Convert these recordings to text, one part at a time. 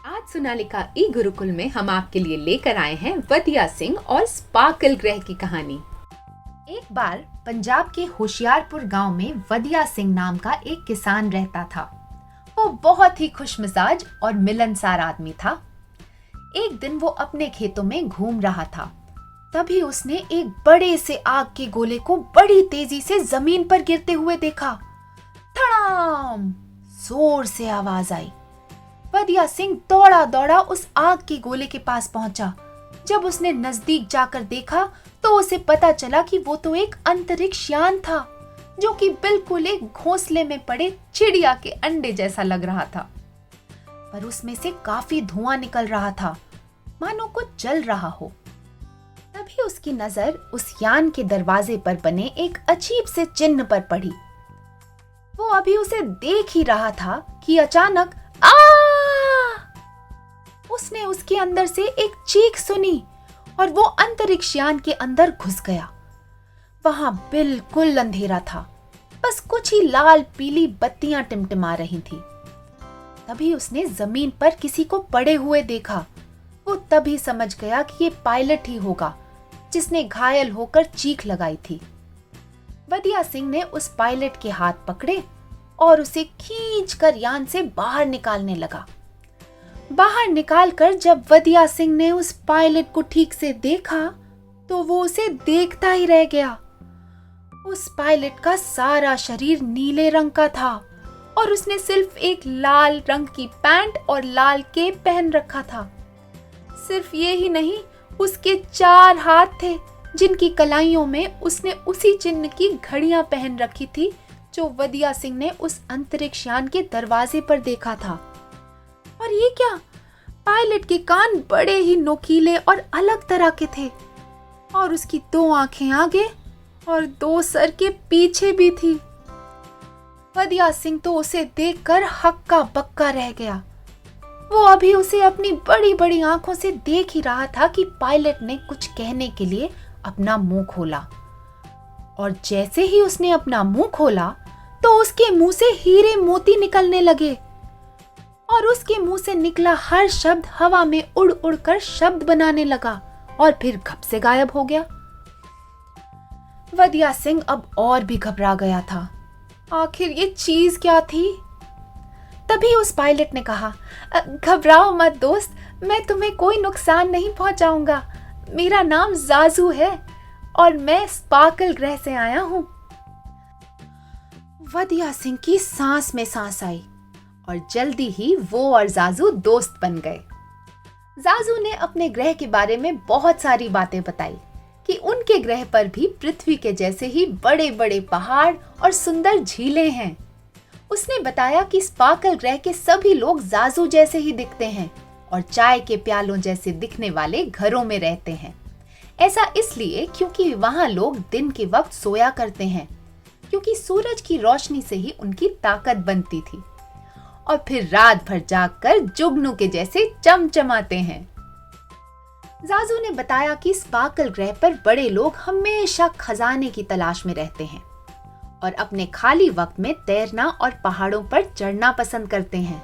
आज सोनालिका ई गुरुकुल में हम आपके लिए लेकर आए हैं वदिया सिंह और स्पार्कल ग्रह की कहानी। एक बार पंजाब के होशियारपुर गांव में वदिया सिंह नाम का एक किसान रहता था। वो बहुत ही खुशमिजाज और मिलनसार आदमी था। एक दिन वो अपने खेतों में घूम रहा था, तभी उसने एक बड़े से आग के गोले को बड़ी तेजी से जमीन पर गिरते हुए देखा। धड़ाम! जोर से आवाज आई। वदिया सिंह दौड़ा दौड़ा उस आग के गोले के पास पहुंचा। जब उसने नजदीक जाकर देखा तो उसे पता चला कि वो तो एक अंतरिक्ष यान था, जो कि बिल्कुल एक घोंसले में पड़े चिड़िया के अंडे जैसा लग रहा था। पर उसमें से काफी धुआं निकल रहा था, मानो कुछ जल रहा हो। तभी उसकी नजर उस यान के दरवाजे पर बने एक अजीब से चिन्ह पर पड़ी। वो अभी उसे देख ही रहा था कि अचानक उसने उसके अंदर से एक चीख सुनी और वो अंतरिक्ष यान के अंदर घुस गया। वहां बिल्कुल अंधेरा था, बस कुछ ही लाल पीली बत्तियां टिमटिमा रही थी। तभी उसने जमीन पर किसी को पड़े हुए देखा। वो तभी समझ गया कि ये पायलट ही होगा, जिसने घायल होकर चीख लगाई थी। वदिया सिंह ने उस पायलट के हाथ पकड़े और उसे खींचकर यान से बाहर निकालने लगा। बाहर निकालकर जब वदिया सिंह ने उस पायलट को ठीक से देखा तो वो उसे देखता ही रह गया। उस पायलट का सारा शरीर नीले रंग का था और उसने सिर्फ एक लाल रंग की पैंट और लाल केप पहन रखा था। सिर्फ ये ही नहीं, उसके 4 हाथ थे, जिनकी कलाइयों में उसने उसी चिन्ह की घड़ियां पहन रखी थी जो वदिया सिंह ने उस अंतरिक्ष यान के दरवाजे पर देखा था। और ये क्या, पायलट के कान बड़े ही नोकीले और अलग तरह के थे और उसकी 2 आंखें आगे और 2 सर के पीछे भी थी। वदिया सिंह तो उसे देखकर हक्का बक्का रह गया। वो अभी उसे अपनी बड़ी बड़ी आंखों से देख ही रहा था कि पायलट ने कुछ कहने के लिए अपना मुंह खोला, और जैसे ही उसने अपना मुंह खोला तो उसके मुंह से हीरे मोती निकलने लगे और उसके मुंह से निकला हर शब्द हवा में उड़ उड़ कर शब्द बनाने लगा और फिर घप से गायब हो गया। वदिया सिंह अब और भी घबरा गया था। आखिर ये चीज क्या थी? तभी उस पायलट ने कहा, घबराओ मत दोस्त, मैं तुम्हें कोई नुकसान नहीं पहुंचाऊंगा। मेरा नाम जाजू है और मैं स्पार्कल ग्रह से आया हूं। वदिया सिंह की सांस में सांस आई और जल्दी ही वो और जाजू दोस्त बन गए। जाजू ने अपने ग्रह के बारे में बहुत सारी बातें बताई कि उनके ग्रह पर भी पृथ्वी के जैसे ही बड़े बड़े पहाड़ और सुंदर झीलें हैं। उसने बताया कि स्पार्कल ग्रह के सभी लोग जाजू जैसे ही दिखते हैं और चाय के प्यालों जैसे दिखने वाले घरों में रहते हैं। ऐसा इसलिए क्योंकि वहां लोग दिन के वक्त सोया करते हैं, क्योंकि सूरज की रोशनी से ही उनकी ताकत बनती थी, और फिर रात भर जागकर जुगनू के जैसे चमचमाते हैं। जाजू ने बताया कि स्पार्कल ग्रह पर बड़े लोग हमेशा खजाने की तलाश में रहते हैं और अपने खाली वक्त में तैरना और पहाड़ों पर चढ़ना पसंद करते हैं।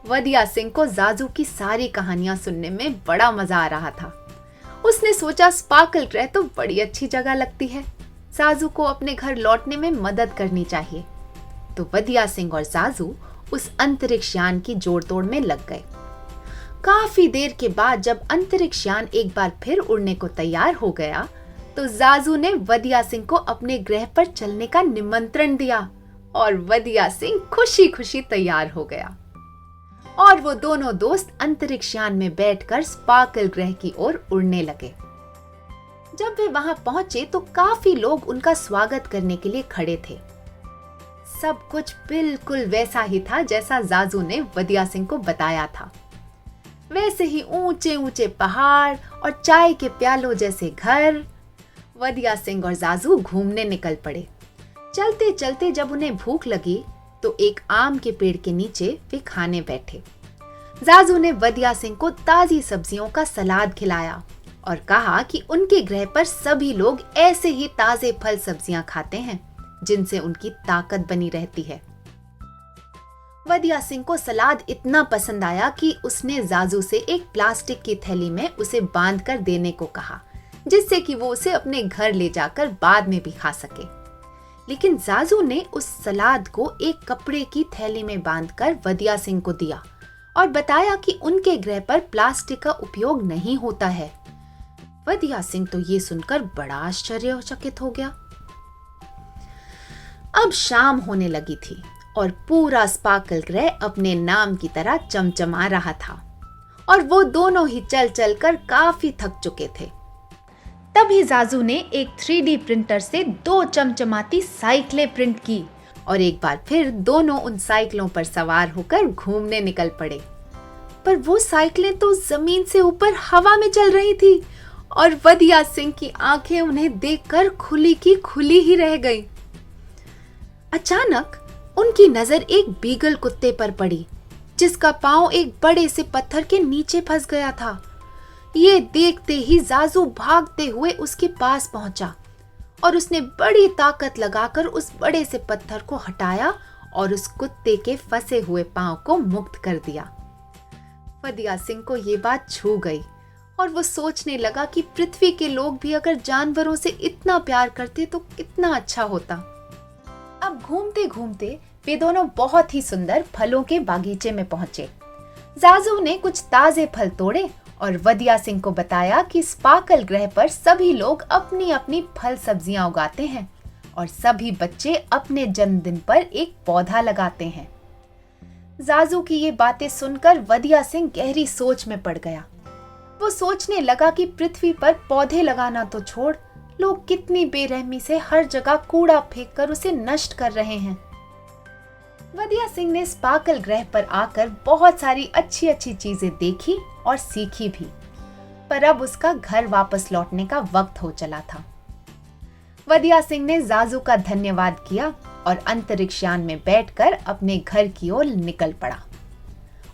वदिया सिंह को जाजू की सारी कहानियां सुनने में बड़ा मजा आ रहा था। उसने सोचा स्पार्कल ग्रह तो बड़ी अच्छी जगह लगती है, जाजू को अपने घर लौटने में मदद करनी चाहिए। तो वदिया सिंह और जाजू उस अंतरिक्ष यान की जोड़तोड़ में लग गए। काफी देर के बाद जब अंतरिक्ष यान एक बार फिर उड़ने को तैयार हो गया तो जाजू ने वदिया सिंह को अपने ग्रह पर चलने का निमंत्रण दिया और वदिया सिंह खुशी खुशी तैयार हो गया और वो दोनों दोस्त अंतरिक्ष यान में बैठकर स्पार्कल ग्रह की ओर उड़ने लगे। जब वे वहां पहुंचे तो काफी लोग उनका स्वागत करने के लिए खड़े थे। सब कुछ बिल्कुल वैसा ही था जैसा जाजू ने वदिया सिंह को बताया था। वैसे ही ऊंचे ऊंचे पहाड़ और चाय के प्यालों जैसे घर। वदिया सिंह और जाजू घूमने निकल पड़े। चलते चलते जब उन्हें भूख लगी तो एक आम के पेड़ के नीचे वे खाने बैठे। जाजू ने वदिया सिंह को ताजी सब्जियों का सलाद खिलाया और कहा कि उनके ग्रह पर सभी लोग ऐसे ही ताजे फल सब्जियां खाते हैं जिनसे उनकी ताकत बनी रहती है। वदिया सिंह को सलाद इतना पसंद आया कि उसने जाजू से एक प्लास्टिक की थैली में उसे बांध कर देने को कहा, जिससे कि वो उसे अपने घर ले जाकर बाद में भी खा सके। लेकिन जाजू ने उस सलाद को एक कपड़े की थैली में बांधकर वदिया सिंह को दिया और बताया कि उनके ग्रह पर प्लास्टिक का उपयोग नहीं होता है। वदिया सिंह तो ये सुनकर बड़ा आश्चर्यचकित हो गया। अब शाम होने लगी थी और पूरा स्पार्कल ग्रह अपने नाम की तरह चमचमा रहा था और वो दोनों ही चल चल कर काफी थक चुके थे। तभी जाजू ने एक 3D प्रिंटर से 2 चमचमाती साइकिलें प्रिंट की और एक बार फिर दोनों उन साइकिलों पर सवार होकर घूमने निकल पड़े। पर वो साइकिलें तो जमीन से ऊपर हवा में चल रही थी और वदिया सिंह की आंखें उन्हें देखकर खुली की खुली ही रह गई। अचानक उनकी नजर एक बीगल कुत्ते पर पड़ी, जिसका पांव एक बड़े से पत्थर के नीचे फंस गया था। ये देखते ही जाजू भागते हुए उसके पास पहुंचा और उसने बड़ी ताकत लगाकर उस बड़े से पत्थर को हटाया और उस कुत्ते के फंसे हुए पांव को मुक्त कर दिया। वदिया सिंह को ये बात छू गई और वो सोचने लगा कि पृथ्वी के लोग भी अगर जानवरों से इतना प्यार करते तो कितना अच्छा होता। अब घूमते घूमते वे दोनों बहुत ही सुंदर फलों के बागीचे में पहुंचे। जाजू ने कुछ ताजे फल तोड़े और वदिया सिंह को बताया कि स्पार्कल ग्रह पर सभी लोग अपनी अपनी फल सब्जियां उगाते हैं और सभी बच्चे अपने जन्मदिन पर एक पौधा लगाते हैं। जाजू की ये बातें सुनकर वदिया सिंह गहरी सोच में पड़ गया। वो सोचने लगा कि पृथ्वी पर पौधे लगाना तो छोड़, लोग कितनी बेरहमी से हर जगह कूड़ा फेंककर उसे नष्ट कर रहे हैं। वदिया सिंह ने स्पार्कल ग्रह पर आकर बहुत सारी अच्छी अच्छी चीजें देखी और सीखी भी, पर अब उसका घर वापस लौटने का वक्त हो चला था। वदिया सिंह ने जाजू का धन्यवाद किया और अंतरिक्ष यान में बैठकर अपने घर की ओर निकल पड़ा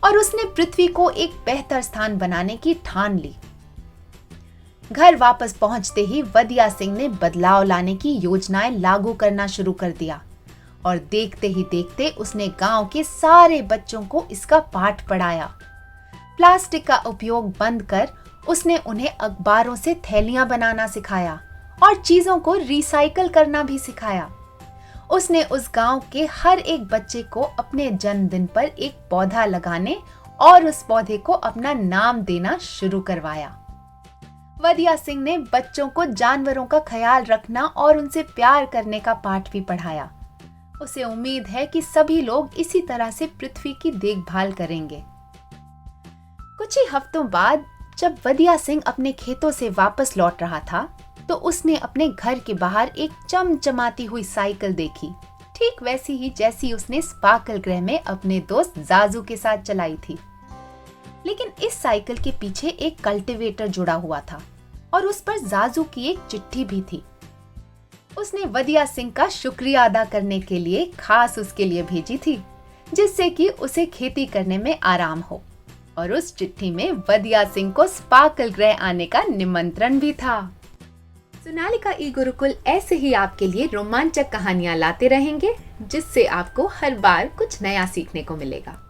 और उसने पृथ्वी को एक बेहतर स्थान बनाने की ठान ली। घर वापस पहुंचते ही वदिया सिंह ने बदलाव लाने की योजनाएं लागू करना शुरू कर दिया और देखते ही देखते उसने गांव के सारे बच्चों को इसका पाठ पढ़ाया। प्लास्टिक का उपयोग बंद कर उसने उन्हें अखबारों से थैलियां बनाना सिखाया और चीजों को रिसाइकल करना भी सिखाया। उसने उस गांव के हर एक बच्चे को अपने जन्मदिन पर एक पौधा लगाने और उस पौधे को अपना नाम देना शुरू करवाया। वदिया सिंह ने बच्चों को जानवरों का ख्याल रखना और उनसे प्यार करने का पाठ भी पढ़ाया। उसे उम्मीद है कि सभी लोग इसी तरह से पृथ्वी की देखभाल करेंगे। कुछ ही हफ्तों बाद जब वदिया सिंह अपने खेतों से वापस लौट रहा था, तो उसने अपने घर के बाहर एक चमचमाती हुई साइकिल देखी, ठीक वैसी ही जैसी उसने स्पार्कल ग्रह में अपने दोस्त जाजू के साथ चलाई थी। लेकिन इस साइकिल के पीछे एक कल्टीवेटर जुड़ा हुआ था और उस पर जाजू की एक चिट्ठी भी थी। उसने वदिया सिंह का शुक्रिया अदा करने के लिए खास उसके लिए भेजी थी, जिससे कि उसे खेती करने में आराम हो। और उस चिट्ठी में वदिया सिंह को स्पार्कल ग्रह आने का निमंत्रण भी था। सोनालिका ई गुरुकुल ऐसे ही आपके लिए रोमांचक कहानियां लाते रहेंगे, जिससे आपको हर बार कुछ नया सीखने को मिलेगा।